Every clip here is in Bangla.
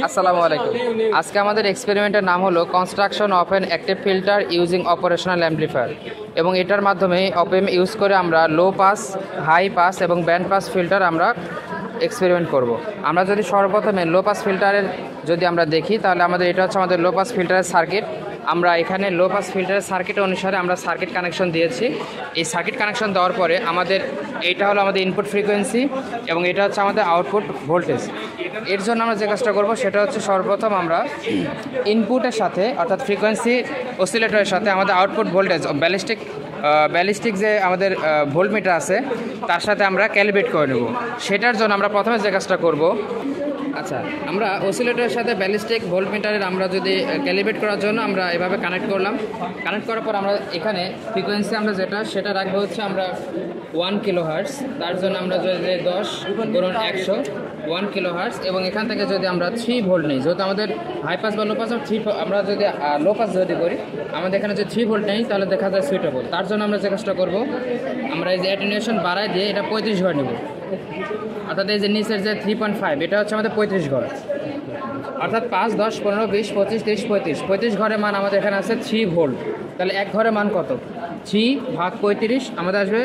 আসসালামু আলাইকুম। আজকে আমাদের এক্সপেরিমেন্টের নাম হলো construction of an active filter using operational amplifier, এবং এটার মাধ্যমে অপএম ইউজ করে আমরা লো পাস, হাই পাস এবং ব্যান্ড পাস ফিল্টার আমরা এক্সপেরিমেন্ট করব। আমরা যদি সর্বপ্রথমে লো পাস ফিল্টারের যদি আমরা দেখি, তাহলে আমাদের এটা হচ্ছে আমাদের লো পাস ফিল্টারের সার্কিট। আমরা এখানে লো পাস ফিল্টারের সার্কিট অনুসারে আমরা সার্কিট কানেকশন দিয়েছি। এই সার্কিট কানেকশন দেওয়ার পরে আমাদের এইটা হলো আমাদের ইনপুট ফ্রিকোয়েন্সি এবং এটা হচ্ছে আমাদের আউটপুট ভোল্টেজ। এর জন্য আমরা যে কাজটা করব সেটা হচ্ছে সর্বপ্রথম আমরা ইনপুটের সাথে অর্থাৎ ফ্রিকোয়েন্সি অসিলেটরের সাথে আমাদের আউটপুট ভোল্টেজ ব্যালিস্টিক যে আমাদের ভোল্টমিটার আছে তার সাথে আমরা ক্যালিব্রেট করে নেব। সেটার জন্য আমরা প্রথমে যে কাজটা করব, আচ্ছা, আমরা অসিলেটরের সাথে ব্যালিস্টিক ভোল্টমিটারের আমরা যদি ক্যালিব্রেট করার জন্য আমরা এভাবে কানেক্ট করলাম। কানেক্ট করার পর আমরা এখানে ফ্রিকোয়েন্সি আমরা সেটা রাখবো হচ্ছে আমরা 1 কিলোহার্টজ। তার জন্য আমরা যদি 10 গুণন 100 1 কিলোহার্টজ, এবং এখান থেকে যদি আমরা 3 ভোল্ট নিই, যেহেতু আমাদের হাই পাস বা লো পাস আমরা যদি লো পাস যদি করি, আমাদের এখানে যদি 3 ভোল্ট নেই তাহলে দেখা যায় সুইটেবল। তার জন্য আমরা যে কাজটা করবো, আমরা এই যে অ্যাটেনুয়েশন বাড়ায় দিয়ে এটা 35 ঘর নেব। অর্থাৎ এই যে নিচের যে 3.5 এটা হচ্ছে আমাদের 35 ঘর, অর্থাৎ 5, 10, 15, 20, 25, 30, 35 ঘরের মান আমাদের এখানে আছে 3 ভোল্ট। তাহলে এক ঘরের মান কত? 3 ভাগ 35 আমাদের আসবে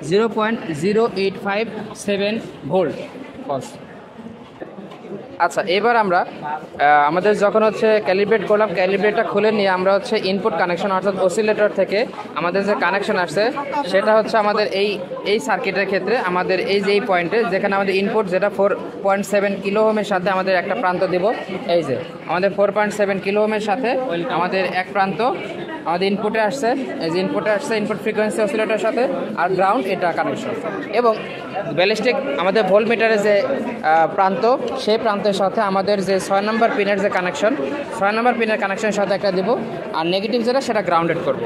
0.0857 ভোল্ট। আচ্ছা, এবার আমরা আমাদের যখন হচ্ছে ক্যালিব্রেট করলাম, ক্যালিব্রেটটা খুলে নিয়ে আমরা হচ্ছে ইনপুট কানেকশন অর্থাৎ অসিলেটর থেকে আমাদের যে কানেকশন আসছে সেটা হচ্ছে আমাদের এই সার্কিটের ক্ষেত্রে আমাদের এই যে এই পয়েন্টে যেখানে আমাদের ইনপুট যেটা 4.7 কিলো ওহমের সাথে আমাদের একটা প্রান্ত দেব। এই যে আমাদের 4.7 কিলো ওহমের সাথে আমাদের এক প্রান্ত আমাদের ইনপুটে আসছে, এই যে ইনপুটে আসছে ইনপুট ফ্রিকোয়েন্সি অসিলেটরের সাথে, আর গ্রাউন্ড এটা কানেকশন, এবং ব্যালিস্টিক আমাদের ভোল্টমিটারের যে প্রান্ত সেই প্রান্তের সাথে আমাদের যে 6 নম্বর পিনের যে কানেকশন, 6 নম্বর পিনের কানেকশনের সাথে একটা দেবো, আর নেগেটিভ যেটা সেটা গ্রাউন্ডেড করব।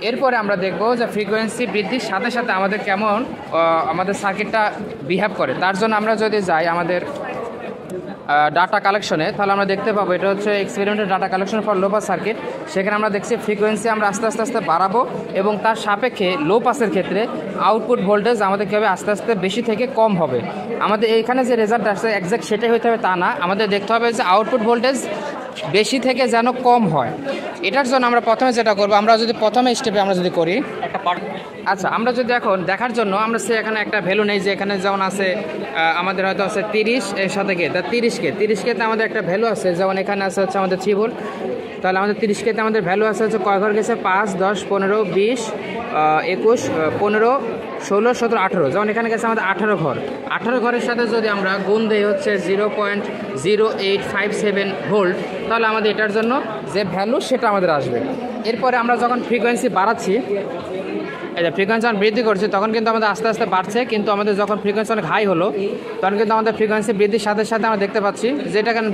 এরপরে আমরা দেখব যে ফ্রিকোয়েন্সি বৃদ্ধির সাথে সাথে আমাদের কেমন আমাদের সার্কিটটা বিহেভ করে। তার জন্য আমরা যদি যাই আমাদের ডাটা কালেকশনে, তাহলে আমরা দেখতে পাবো এটা হচ্ছে এক্সপেরিমেন্টের data collection for low pass circuit. সেখানে আমরা দেখছি ফ্রিকোয়েন্সি আমরা আস্তে আস্তে বাড়াবো, এবং তার সাপেক্ষে লো পাসের ক্ষেত্রে আউটপুট ভোল্টেজ আমাদের কী হবে, আস্তে আস্তে বেশি থেকে কম হবে। আমাদের এইখানে যে রেজাল্ট আসছে এক্স্যাক্ট সেটাই হতে হবে তা না, আমাদের দেখতে হবে যে আউটপুট ভোল্টেজ বেশি থেকে যেন কম হয়। এটার জন্য আমরা প্রথমে যেটা করবো, আমরা যদি প্রথমে স্টেপে আমরা যদি করি আচ্ছা, আমরা যদি এখন দেখার জন্য আমরা এখানে একটা ভ্যালু নেই, যে এখানে যেমন আছে আমাদের হয়তো আছে 30 এর সাথে কে, তা 30K আমাদের একটা ভ্যালু আছে, যেমন এখানে আছে হচ্ছে আমাদের 3 ভোল্ট। তাহলে আমাদের 30K আমাদের ভ্যালু আছে হচ্ছে কয় ঘর গেছে, 5, 10, 15, 20, 21, 15, 16, 17, 18, যেমন এখানে গেছে আমাদের 18 ঘর। 18 ঘরের সাথে যদি আমরা গুণ দেই হচ্ছে 0.0857 ভোল্ট, তাহলে আমাদের এটার জন্য যে ভ্যালু সেটা আমাদের আসবে। এরপরে আমরা যখন ফ্রিকোয়েন্সি বাড়াচ্ছি, এই যে ফ্রিকোয়েন্সি যখন বৃদ্ধি করছি তখন কিন্তু আমাদের আস্তে আস্তে বাড়ছে, কিন্তু আমাদের যখন ফ্রিকোয়েন্সি অনেক হাই হলো তখন কিন্তু আমাদের ফ্রিকোয়েন্সি বৃদ্ধির সাথে সাথে আমরা দেখতে পাচ্ছি যে এটা কেন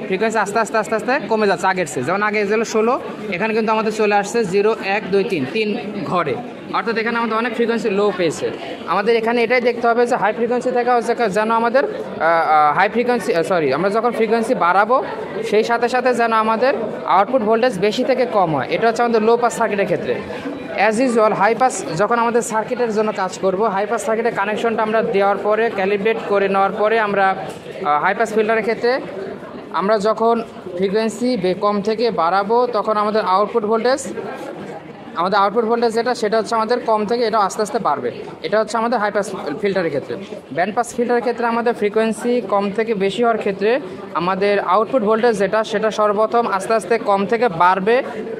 ফ্রিকোয়েন্সি আস্তে আস্তে কমে যাচ্ছে আগের চেয়ে। যেমন আগে ছিল 16, এখানে কিন্তু আমাদের চলে আসছে 0, 1, 2, 3 ঘরে, অর্থাৎ এখানে আমাদের অনেক ফ্রিকোয়েন্সি লো পেয়েছে। আমাদের এখানে এটাই দেখতে হবে যে হাই ফ্রিকোয়েন্সি থেকে যেন আমাদের আমরা যখন ফ্রিকোয়েন্সি বাড়াবো সেই সাথে সাথে যেন আমাদের আউটপুট ভোল্টেজ বেশি থেকে কম হয়। এটা হচ্ছে আমাদের লো পাস সার্কিটের ক্ষেত্রে। অ্যাজ ইউজুয়াল হাই পাস যখন আমাদের সার্কিটের জন্য কাজ করব, হাই পাস সার্কিটের কানেকশনটা আমরা দেওয়ার পরে ক্যালিব্রেট করে নেওয়ার পরে আমরা হাই পাস ফিল্টারের ক্ষেত্রে আমরা যখন ফ্রিকোয়েন্সি কম থেকে বাড়াবো তখন আমাদের আউটপুট ভোল্টেজ সেটা হচ্ছে আমাদের কম থেকে এটা আস্তে আস্তে বাড়বে। এটা হচ্ছে আমাদের হাই পাস ফিল্টারের ক্ষেত্রে। ব্যান্ড পাস ফিল্টারের ক্ষেত্রে আমাদের ফ্রিকোয়েন্সি কম থেকে বেশি হওয়ার ক্ষেত্রে আমাদের আউটপুট ভোল্টেজ সেটা সর্বপ্রথম আস্তে আস্তে কম থেকে বাড়বে,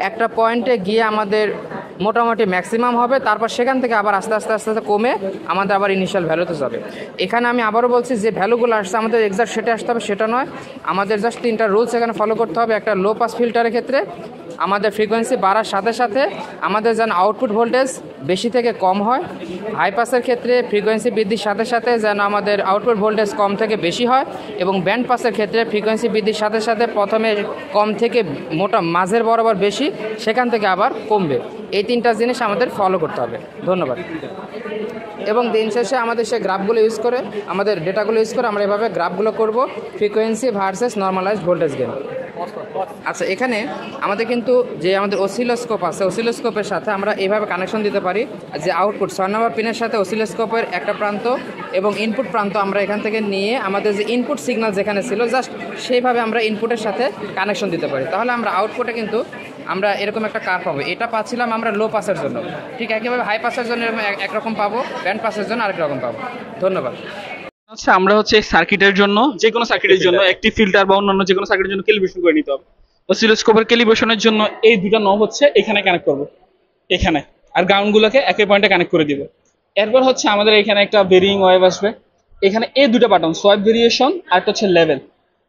একটা পয়েন্টে গিয়ে আমাদের মোটামুটি ম্যাক্সিমাম হবে, তারপর সেখান থেকে আবার আস্তে আস্তে কমে আমাদের আবার ইনিশিয়াল ভ্যালুতে যাবে। এখানে আমি আবারও বলছি যে ভ্যালুগুলো আসছে আমাদের এক্সাক্ট সেটা আসতে হবে সেটা নয়, আমাদের জাস্ট 3টা রুলস এখানে ফলো করতে হবে। একটা লো পাস ফিল্টারের ক্ষেত্রে আমাদের ফ্রিকোয়েন্সি বাড়ার সাথে সাথে আমাদের যেন আউটপুট ভোল্টেজ বেশি থেকে কম হয়। হাই পাসের ক্ষেত্রে ফ্রিকোয়েন্সি বৃদ্ধির সাথে সাথে যেন আমাদের আউটপুট ভোল্টেজ কম থেকে বেশি হয়, এবং ব্যান্ড পাসের ক্ষেত্রে ফ্রিকোয়েন্সি বৃদ্ধির সাথে সাথে প্রথমে কম থেকে মাঝের বরাবর বেশি, সেখান থেকে আবার কমবে। এই 3টা জিনিস আমাদের ফলো করতে হবে। ধন্যবাদ। এবং দিন শেষে আমাদের সেই গ্রাফগুলো ইউজ করে, আমাদের ডেটাগুলো ইউজ করে আমরা এভাবে গ্রাফগুলো করব, frequency versus normalised voltage gain. আচ্ছা, এখানে আমাদের কিন্তু যে আমাদের অসিলোস্কোপ আছে, অসিলোস্কোপের সাথে আমরা এইভাবে কানেকশন দিতে পারি যে আউটপুট 6 নম্বর পিনের সাথে অসিলোস্কোপের একটা প্রান্ত এবং ইনপুট প্রান্ত আমরা এখান থেকে নিয়ে আমাদের যে ইনপুট সিগন্যাল যেখানে ছিল জাস্ট সেইভাবে আমরা ইনপুটের সাথে কানেকশন দিতে পারি। তাহলে আমরা আউটপুটে কিন্তু আমরা এরকম একটা কার পাবো। এটা পাচ্ছিলাম আমরা লো পাসের জন্য, ঠিক একইভাবে হাই পাসের জন্য এরকম একরকম পাবো, ব্যান্ড পাসের জন্য আরেক রকম পাবো। ধন্যবাদ। আচ্ছা, আমরা হচ্ছে সার্কিটের জন্য, যে কোনো সার্কিটের জন্য একটি ফিল্টার বা অন্যান্য যে কোনো সার্কিটের জন্য ক্যালিব্রেশন করে নিতে হবে। অসিলোস্কোপের ক্যালিব্রেশনের জন্য এই দুটো নব হচ্ছে এখানে কানেক্ট করব, এখানে, আর গ্রাউন্ডগুলোকে একই পয়েন্টে কানেক্ট করে দিব। এরপর হচ্ছে আমাদের এখানে একটা ভেরিং ওয়েভ আসবে, এখানে এই দুটো বাটন সোয়াইপ ভেরিয়েশন আর একটা হচ্ছে লেভেল।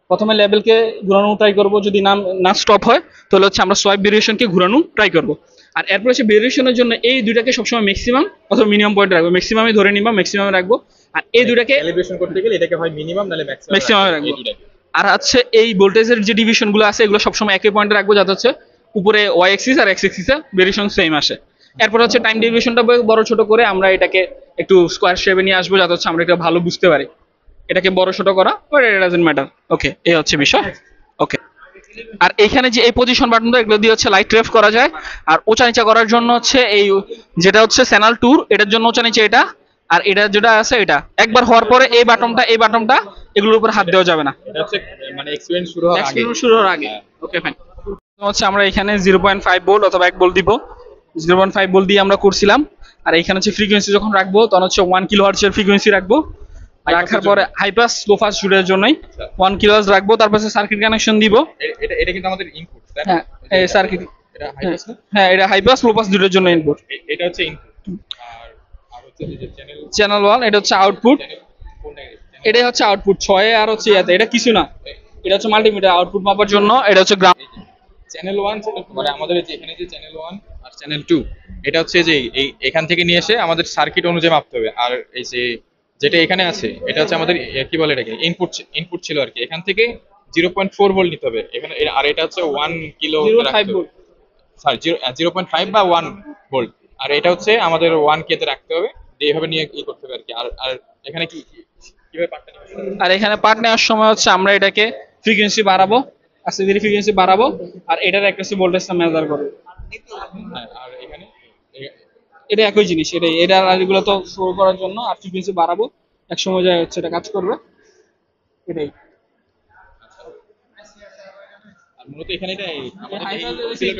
প্রথমে লেভেলকে ঘুরানো ট্রাই করব, যদি না স্টপ হয় তাহলে হচ্ছে আমরা সোয়াইপ ভেরিয়েশনকে ঘুরানো ট্রাই করব। আর এরপর হচ্ছে ভেরিয়েশনের জন্য এই দুটাকে সবসময় ম্যাক্সিমাম অথবা মিনিমাম পয়েন্টে রাখবো, ম্যাক্সিমামে ধরে নিবা, ম্যাক্সিমামে রাখবো। আর এই দুটাকে ক্যালিব্রেশন করতে গেলে এটাকে হয় মিনিমাম নালে ম্যাক্সিমামে রাখবো। আর হচ্ছে এই ভোল্টেজের যে ডিভিশন গুলো আছে এগুলো সবসময় একই পয়েন্টে রাখবো, যাতে হচ্ছে উপরে ওয়াই এক্সিস আর এক্স এক্সিসে ভেরিয়েশন সেম আসে। এরপর হচ্ছে টাইম ডেভিয়েশনটা বড় ছোট করে আমরা এটাকে একটু স্কোয়ার শেপে নিয়ে আসবো, যাতে হচ্ছে আমরা এটা ভালো বুঝতে পারি। এটাকে বড় ছোট করা, বাট ইট ডাজন্ট ম্যাটার। ওকে, এই হচ্ছে বিষয়। ওকে, আর এখানে যে এই পজিশন বাটনটা, এগুলো দিয়ে হচ্ছে লাইট রেফ করা যায়। আর উঁচা নিচা করার জন্য হচ্ছে এই যেটা হচ্ছে চ্যানেল ট্যুর, এটার জন্য উঁচা নিচে এটা, আর এটা যেটা আছে এটা একবার হওয়ার পরে এই বাটনটা এগুলোর উপর হাত দেওয়া যাবে না, এটা হচ্ছে মানে এক্সপেরিয়েন্স শুরু হওয়ার আগে। Okay fine. হচ্ছে আমরা এখানে 0.5 ভোল্ট অথবা 1 ভোল্ট দিব। 0.5 ভোল্ট দিয়ে আমরা করছিলাম। আর এখানে হচ্ছে ফ্রিকোয়েন্সি যখন রাখবো তখন হচ্ছে 1 কিলোহার্টজ এর ফ্রিকোয়েন্সি রাখবো। রাখার পরে হাই পাস লো পাস জুড়ের জন্যই 1 কিলোহার্টজ রাখবো। তারপর সার্কিট কানেকশন দিব। এটা কিন্তু আমাদের ইনপুট, তাই না? হ্যাঁ, এই সার্কিট, এটা হাই পাস না? হ্যাঁ এটা হাই পাস লো পাস জুড়ের জন্য ইনপুট। এটা হচ্ছে ইনপুট। আর হচ্ছে যে চ্যানেল 1 এটা হচ্ছে আউটপুট। এটাই হচ্ছে আউটপুট 6 আর হচ্ছে এটা কিছু না, এটা হচ্ছে মাল্টিমিটার আউটপুট মাপার জন্য। এটা হচ্ছে চ্যানেল 1, মানে আমাদের যে এখানে যে চ্যানেল 1 আর চ্যানেল 2, এটা হচ্ছে যে এই এখান থেকে নিয়ে এসে আমাদের সার্কিট অনুযায়ী মাপতে হবে। আর এই যে যেটা এখানে আছে এটা হচ্ছে আমাদের কি বলে এটাকে ইনপুট ছিল আর কি। এখান থেকে 0.4 ভোল্ট নিতে হবে এখানে। আর এটা হচ্ছে 1 কিলো, 0.5 ভোল্ট, সরি 0.5 বা 1 ভোল্ট। আর এটা হচ্ছে আমাদের 1 কে তে রাখতে হবে, এইভাবে নিয়ে করতে হবে আর কি। আর এখানে কিভাবে পার্টটা নিতে, আর এখানে পার্ট নেওয়ার সময় হচ্ছে আমরা এটাকে ফ্রিকোয়েন্সি বাড়াবো, আস্তে ধীরে ফ্রিকোয়েন্সি বাড়াবো, আর এটার একটা ভোল্টেজটা মেজার করবো। আর এখানে এটা একই জিনিস, এটা এগুলো তো শো করার জন্য, আর ফ্রিকোয়েন্সি বাড়াবো, এক সময় যায় হচ্ছে এটা কাজ করবে। এটাই আর মূলত এখানে এটা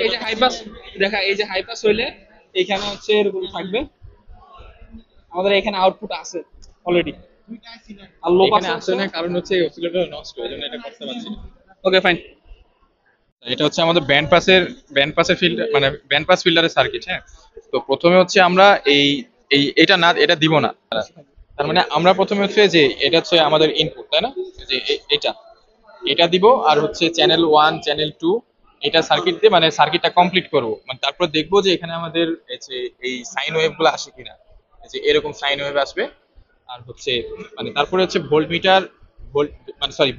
এই যে হাই পাস দেখা, এই যে হাই পাস হইলে এখানে হচ্ছে এরকম থাকবে। আমাদের এখানে আউটপুট আছে অলরেডি, আর লো পাস আসছে না, কারণ হচ্ছে অসিলেটর নষ্ট, এজন্য এটা করতে পারছি না। Okay fine. এটা হচ্ছে আমাদের ব্যান্ড পাসের ফিল্টার, মানে ব্যান্ড পাস ফিল্টারের সার্কিট। হ্যাঁ, তো প্রথমে হচ্ছে আমরা এটা দিব না। তার মানে আমরা প্রথমে হচ্ছে যে এটা হচ্ছে আমাদের ইনপুট, তাই না? যে এটা দিব, আর হচ্ছে চ্যানেল 1 চ্যানেল 2 এটা সার্কিট দিয়ে মানে সার্কিটটা কমপ্লিট করব। মানে তারপর দেখবো যে এখানে আমাদের এই সাইন ওয়েভ গুলো আসে কিনা, যে এরকম সাইন ওয়েভ আসবে। আর হচ্ছে মানে তারপরে হচ্ছে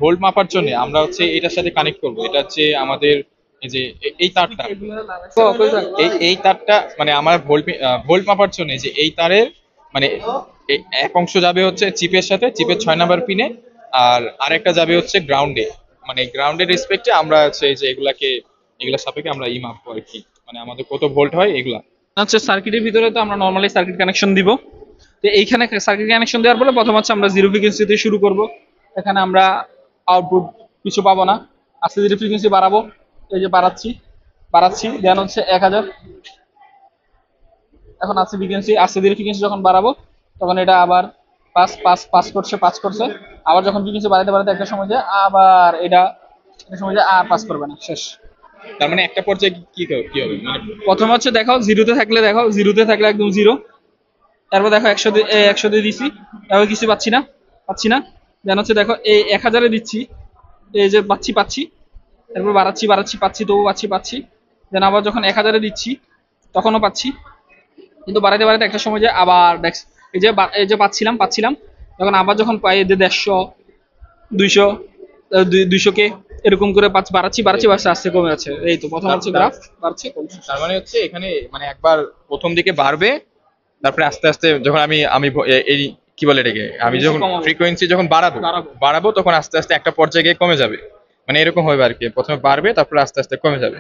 ভোল্ট মাপার জন্য আমরা হচ্ছে এটার সাথে কানেক্ট করব। এটা হচ্ছে আমাদের এই যে এই তারটা, এই তারটা মানে আমার ভোল্ট মাপার জন্য যে এই তারের মানে এক অংশ যাবে হচ্ছে চিপের সাথে, চিপের 6 নাম্বার পিনে, আর আরেকটা যাবে হচ্ছে গ্রাউন্ডে। মানে গ্রাউন্ডের রেসপেক্টে আমরা হচ্ছে যে এগুলা সাপেক্ষে আমরা মাপবো আর কি, মানে আমাদের কত ভোল্ট হয় এগুলা। হচ্ছে সার্কিটের ভিতরে তো আমরা নরমালি সার্কিট কানেকশন দিব। তো এইখানে সার্কিট কানেকশন দেওয়ার পরে প্রথম হচ্ছে আমরা জিরো ফ্রিকোয়েন্সি দিয়ে শুরু করব। এখানে আমরা আউটপুট কিছু পাবো না, আস্তে ধীরে ফ্রিকোয়েন্সি বাড়াবো। এই যে বাড়াচ্ছি দেন হচ্ছে 1000। এখন আছে ফ্রিকোয়েন্সি, আস্তে ধীরে ফ্রিকোয়েন্সি যখন বাড়াবো তখন এটা আবার পাস করছে। আবার যখন ফ্রিকোয়েন্সি বাড়াতে একটা সময় যায় আবার এটা একটা সময় যায় আর পাস করবে না, শেষ। তার মানে একটা পর্যায়ে কি হবে, মানে প্রথমে হচ্ছে দেখাও জিরোতে থাকলে একদম জিরো। তারপর দেখো 100 দিয়ে দিছি, তারপর কিছু পাচ্ছি না। দেন হচ্ছে দেখো এই 1000-এ দিচ্ছি, এই যে পাচ্ছি। তারপর বাড়াচ্ছি পাচ্ছি, তবু পাচ্ছি। দেন আবার যখন 1000-এ দিচ্ছি তখনও পাচ্ছি, কিন্তু বাড়াতে একটা সময় যায় আবার এই যে পাচ্ছিলাম। তখন আবার যখন পাই 150, 200, 200-কে এরকম করে বাড়াচ্ছি আস্তে কমে যাচ্ছে। এই তো প্রথম হচ্ছে গ্রাফ বাড়ছে কমছে। তার মানে হচ্ছে এখানে মানে একবার প্রথম দিকে বাড়বে, তারপরে আস্তে আস্তে যখন আমি এই কি বলে এটাকে, আমি যখন ফ্রিকোয়েন্সি যখন বাড়াবো তখন আস্তে আস্তে একটা পর্যায়ে গিয়ে কমে যাবে। মানে এরকম হবে আর কি, প্রথমে বাড়বে তারপরে আস্তে আস্তে কমে যাবে।